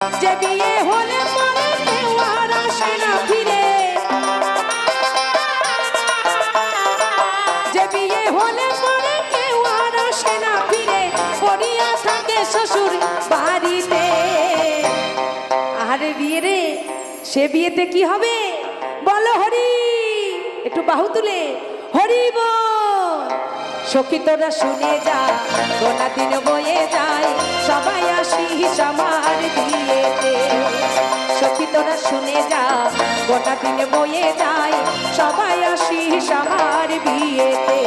যে বিয়ে হলে পরে কেউ আর আসে না ফিরে, যে বিয়ে হলে পরে কেউ আর আসে না ফিরে, পড়িয়া থাকে শ্বশুর বাড়িতে। আরে বিয়ে রে, সে বিয়েতে কি হবে বলো হরি, একটু বাহু তুলে হরি বল। সখী তোরা শুনে যা, গোনা দিন বয়ে যায়, সবাই আসিস আমার বিয়েতে। সখী তোরা শুনে যা, গোটা দিন বয়ে যায়, সবাই আসিস আমার বিয়েতে।